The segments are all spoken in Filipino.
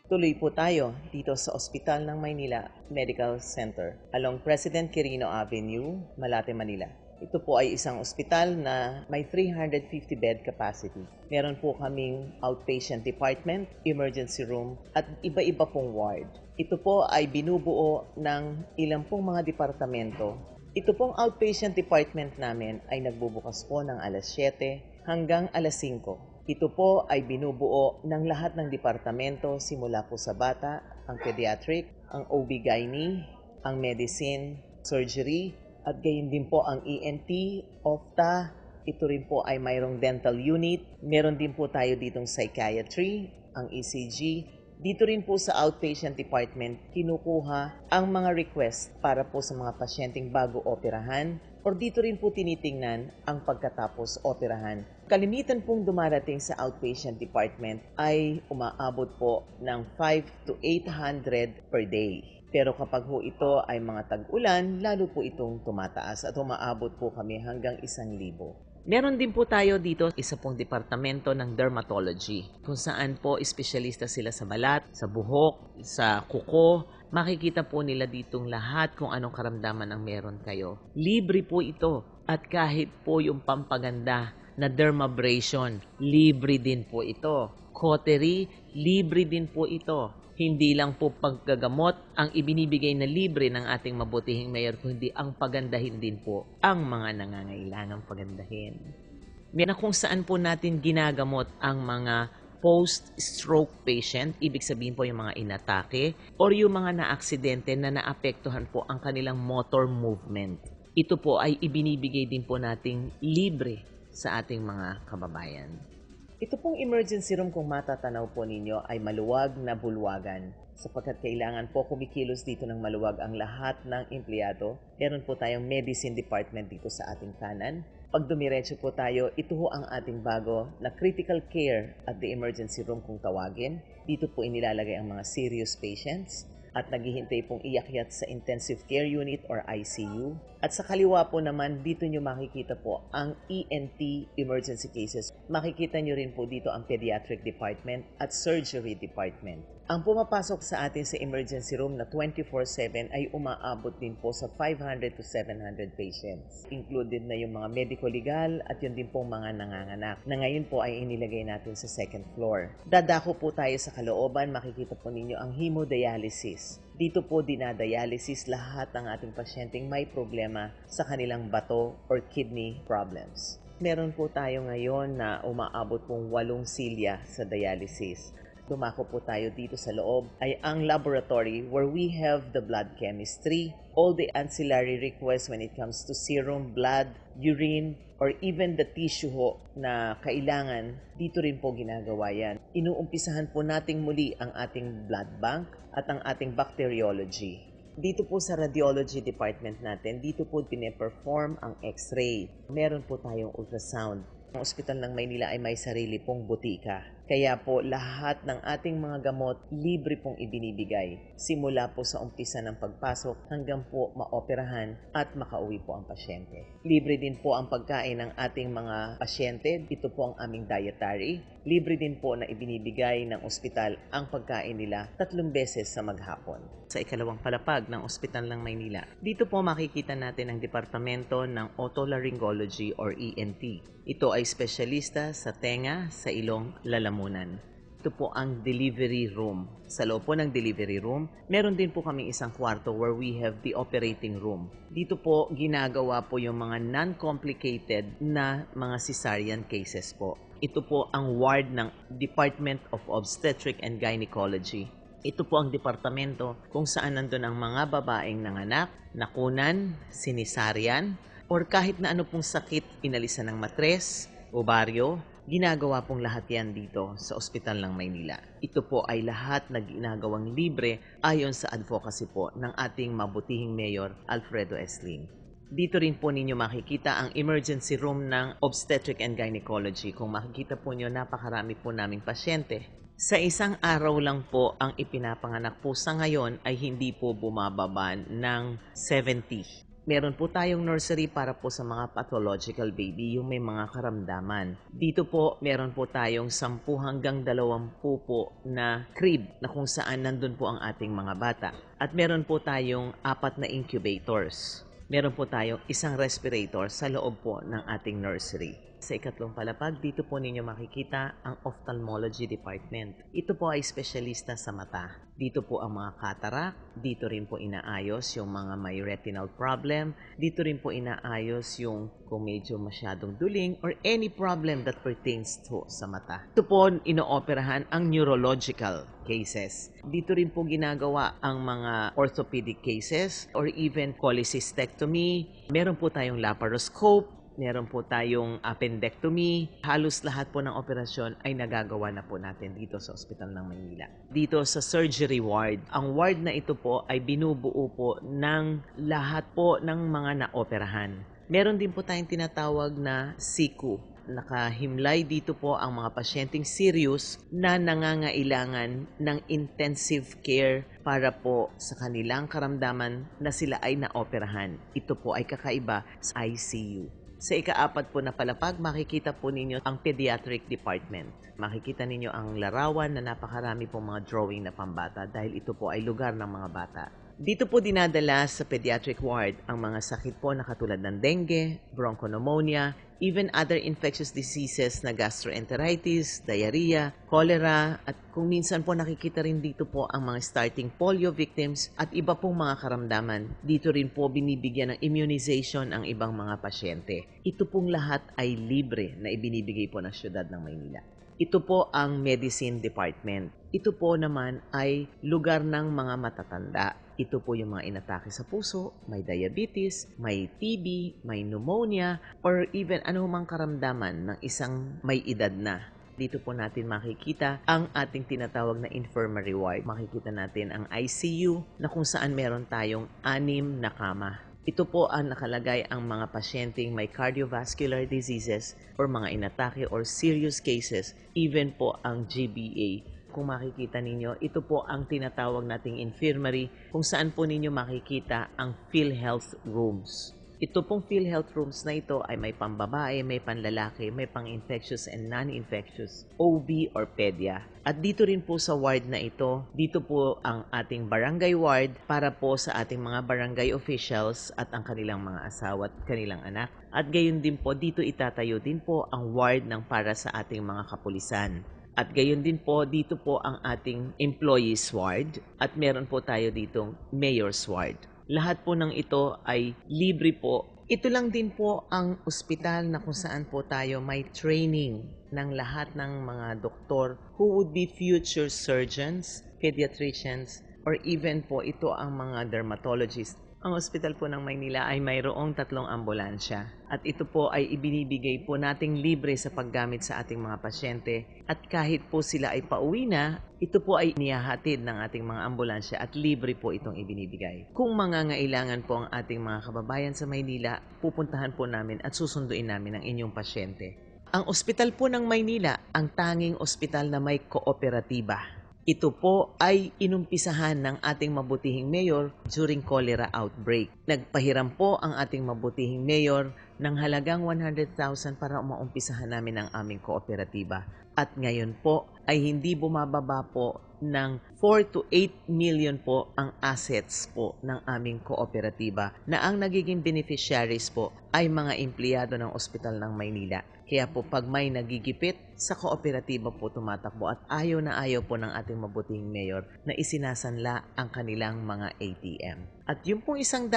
Tuloy po tayo dito sa Ospital ng Maynila Medical Center along President Quirino Avenue, Malate, Manila. Ito po ay isang ospital na may 350 bed capacity. Meron po kaming outpatient department, emergency room, at iba-iba pong ward. Ito po ay binubuo ng ilang pong mga departamento. Ito pong outpatient department namin ay nagbubukas po ng alas 7 hanggang alas 5. Ito po ay binubuo ng lahat ng departamento simula po sa bata, ang pediatric, ang OB-GYN, ang medicine, surgery, at gayon din po ang ENT, OPTA. Ito rin po ay mayroong dental unit. Meron din po tayo ditong psychiatry, ang ECG. Dito rin po sa outpatient department, kinukuha ang mga request para po sa mga pasyenteng bago operahan or dito rin po tinitingnan ang pagkatapos operahan. Kalimitan pong dumarating sa outpatient department ay umaabot po ng 5 to 800 per day. Pero kapag ho ito ay mga tag-ulan, lalo po itong tumataas at umaabot po kami hanggang 1,000. Meron din po tayo dito isa pong departamento ng dermatology kung saan po espesyalista sila sa balat, sa buhok, sa kuko. Makikita po nila ditong lahat kung anong karamdaman ang meron kayo. Libre po ito at kahit po yung pampaganda na dermabrasion, libre din po ito. Cautery, libre din po ito. Hindi lang po paggagamot ang ibinibigay na libre ng ating mabutihing mayor, kundi ang pagandahin din po ang mga nangangailangang pagandahin. Na kung saan po natin ginagamot ang mga post-stroke patient, ibig sabihin po yung mga inatake or yung mga na-aksidente na naapektuhan po ang kanilang motor movement. Ito po ay ibinibigay din po nating libre sa ating mga kababayan. Ito pong emergency room kung matatanaw po ninyo ay maluwag na bulwagan sapagkat kailangan po kumikilos dito ng maluwag ang lahat ng empleyado. Meron po tayong medicine department dito sa ating kanan. Pag dumiretso po tayo, ito ho ang ating bago na critical care at the emergency room kung tawagin. Dito po inilalagay ang mga serious patients at naghihintay pong iakyat sa intensive care unit or ICU. At sa kaliwa po naman, dito nyo makikita po ang ENT emergency cases. Makikita nyo rin po dito ang pediatric department at surgery department. Ang pumapasok sa atin sa emergency room na 24/7 ay umaabot din po sa 500 to 700 patients. Included na yung mga medico-legal at yun din pong mga nanganganak na ngayon po ay inilagay natin sa second floor. Dadako po tayo sa kalooban, makikita po ninyo ang hemodialysis. Dito po dinadialysis lahat ng ating pasyenteng may problema sa kanilang bato or kidney problems. Meron po tayo ngayon na umaabot pong 8 silya sa dialysis. Dumako po tayo dito sa loob ay ang laboratory where we have the blood chemistry, all the ancillary requests when it comes to serum, blood, urine, or even the tissue ho na kailangan, dito rin po ginagawa yan. Inuumpisahan po nating muli ang ating blood bank at ang ating bacteriology. Dito po sa radiology department natin, dito po pine-perform ang x-ray. Meron po tayong ultrasound. Ang Ospital ng Maynila ay may sarili pong butika. Kaya po lahat ng ating mga gamot libre pong ibinibigay. Simula po sa umpisa ng pagpasok hanggang po maoperahan at makauwi po ang pasyente. Libre din po ang pagkain ng ating mga pasyente. Ito po ang aming dietary. Libre din po na ibinibigay ng ospital ang pagkain nila 3 beses sa maghapon. Sa ikalawang palapag ng Ospital ng Maynila, dito po makikita natin ang departamento ng otolaryngology or ENT. Ito ay espesyalista sa tenga, sa ilong, lalamunan. Ito po ang delivery room. Sa loob po ng delivery room, meron din po kami isang kwarto where we have the operating room. Dito po ginagawa po yung mga non-complicated na mga cesarean cases po. Ito po ang ward ng Department of Obstetric and Gynecology. Ito po ang departamento kung saan nandun ang mga babaeng nanganak, nakunan, sinisaryan, or kahit na ano pong sakit, inalisan ng matres, ovaryo, ginagawa pong lahat yan dito sa Ospital ng Maynila. Ito po ay lahat na ginagawang libre ayon sa advocacy po ng ating mabutihing Mayor Alfredo S. Lim. Dito rin po ninyo makikita ang emergency room ng Obstetric and Gynecology. Kung makikita po nyo, napakarami po naming pasyente. Sa isang araw lang po ang ipinapanganak po sa ngayon ay hindi po bumababa ng 70. Meron po tayong nursery para po sa mga pathological baby, yung may mga karamdaman. Dito po, meron po tayong 10 hanggang 20 po na crib na kung saan nandun po ang ating mga bata. At meron po tayong 4 na incubators. Meron po tayong 1 respirator sa loob po ng ating nursery. Sa ikatlong palapag, dito po ninyo makikita ang ophthalmology department. Ito po ay espesyalista sa mata. Dito po ang mga cataract, dito rin po inaayos yung mga may retinal problem, dito rin po inaayos yung kung medyo masyadong duling or any problem that pertains to sa mata. Ito po inooperahan ang neurological cases. Dito rin po ginagawa ang mga orthopedic cases or even cholecystectomy. Meron po tayong laparoscope. Meron po tayong appendectomy. Halos lahat po ng operasyon ay nagagawa na po natin dito sa Ospital ng Maynila. Dito sa surgery ward, ang ward na ito po ay binubuo po ng lahat po ng mga naoperahan. Meron din po tayong tinatawag na SICU. Nakahimlay dito po ang mga pasyenteng serious na nangangailangan ng intensive care para po sa kanilang karamdaman na sila ay naoperahan. Ito po ay kakaiba sa ICU. Sa ika-4 po na palapag, makikita po ninyo ang pediatric department. Makikita ninyo ang larawan na napakarami pong mga drawing na pambata dahil ito po ay lugar ng mga bata. Dito po dinadala sa pediatric ward ang mga sakit po na katulad ng dengue, bronchopneumonia, even other infectious diseases na gastroenteritis, diarrhea, cholera, at kung minsan po nakikita rin dito po ang mga starting polio victims at iba pong mga karamdaman. Dito rin po binibigyan ng immunization ang ibang mga pasyente. Ito pong lahat ay libre na ibinibigay po ng siyudad ng Maynila. Ito po ang medicine department. Ito po naman ay lugar ng mga matatanda. Ito po yung mga inatake sa puso, may diabetes, may TB, may pneumonia, or even anumang karamdaman ng isang may edad na. Dito po natin makikita ang ating tinatawag na infirmary ward. Makikita natin ang ICU na kung saan meron tayong 6 na kama. Ito po ang nakalagay ang mga pasyenteng may cardiovascular diseases or mga inatake or serious cases, even po ang GBA. Kung makikita ninyo, ito po ang tinatawag nating infirmary kung saan po ninyo makikita ang PhilHealth rooms. Ito pong PhilHealth rooms na ito ay may pambabae, may panlalaki, may pang-infectious and non-infectious, OB or pedia. At dito rin po sa ward na ito, dito po ang ating barangay ward para po sa ating mga barangay officials at ang kanilang mga asawa at kanilang anak. At gayon din po, dito itatayo din po ang ward ng para sa ating mga kapulisan. At gayon din po, dito po ang ating employees ward at meron po tayo ditong mayor's ward. Lahat po ng ito ay libre po. Ito lang din po ang ospital na kung saan po tayo may training ng lahat ng mga doktor who would be future surgeons, pediatricians, or even po ito ang mga dermatologists. Ang ospital po ng Maynila ay mayroong 3 ambulansya at ito po ay ibinibigay po nating libre sa paggamit sa ating mga pasyente at kahit po sila ay pauwi na, ito po ay inihahatid ng ating mga ambulansya at libre po itong ibinibigay. Kung mangangailangan po ang ating mga kababayan sa Maynila, pupuntahan po namin at susunduin namin ang inyong pasyente. Ang ospital po ng Maynila, ang tanging ospital na may kooperatiba. Ito po ay inumpisahan ng ating mabutihing mayor during cholera outbreak. Nagpahiram po ang ating mabutihing mayor ng halagang 100,000 para maumpisahan namin ang aming kooperatiba. At ngayon po ay hindi bumababa po ng 4 to 8 million po ang assets po ng aming kooperatiba na ang nagiging beneficiaries po ay mga empleyado ng Ospital ng Maynila. Kaya po pag may nagigipit sa kooperatiba po tumatakbo at ayaw na ayaw po ng ating mabutihing mayor na isinasanla ang kanilang mga ATM. At yung pong 100,000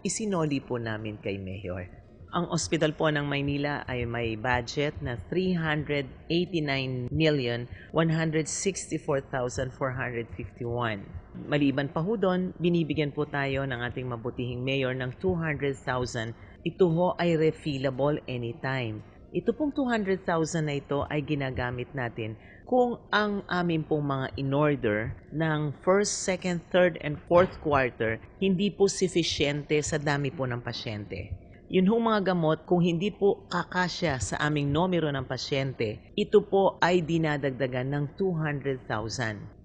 isinoli po namin kay mayor. Ang ospital po ng Maynila ay may budget na 389,164,451. Maliban pa ho doon, binibigyan po tayo ng ating mabutihing mayor ng 200,000. Ito ho ay refillable anytime. Ito pong 200,000 na ito ay ginagamit natin kung ang amin pong mga in-order ng 1st, 2nd, 3rd, and 4th quarter hindi po sufficiente sa dami po ng pasyente. Yun hong mga gamot, kung hindi po kakasya sa aming numero ng pasyente, ito po ay dinadagdagan ng 200,000.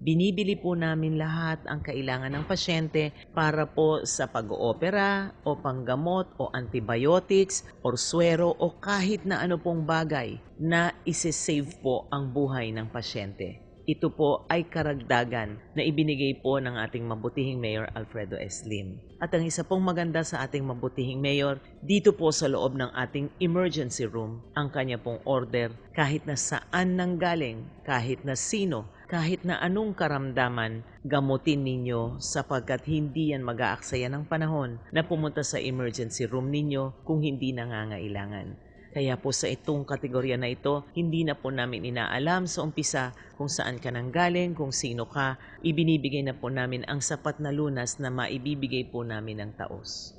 Binibili po namin lahat ang kailangan ng pasyente para po sa pag-oopera o panggamot o antibiotics or suwero o kahit na ano pong bagay na isi-save po ang buhay ng pasyente. Ito po ay karagdagan na ibinigay po ng ating mabutihing Mayor Alfredo S. Lim. At ang isa pong maganda sa ating mabutihing Mayor, dito po sa loob ng ating emergency room, ang kanya pong order kahit na saan nanggaling, kahit na sino, kahit na anong karamdaman, gamutin ninyo sapagkat hindi yan mag-aaksaya ng panahon na pumunta sa emergency room ninyo kung hindi nangangailangan. Kaya po sa itong kategorya na ito, hindi na po namin inaalam sa umpisa kung saan ka nanggaling, kung sino ka. Ibinibigay na po namin ang sapat na lunas na maibibigay po namin ng taos.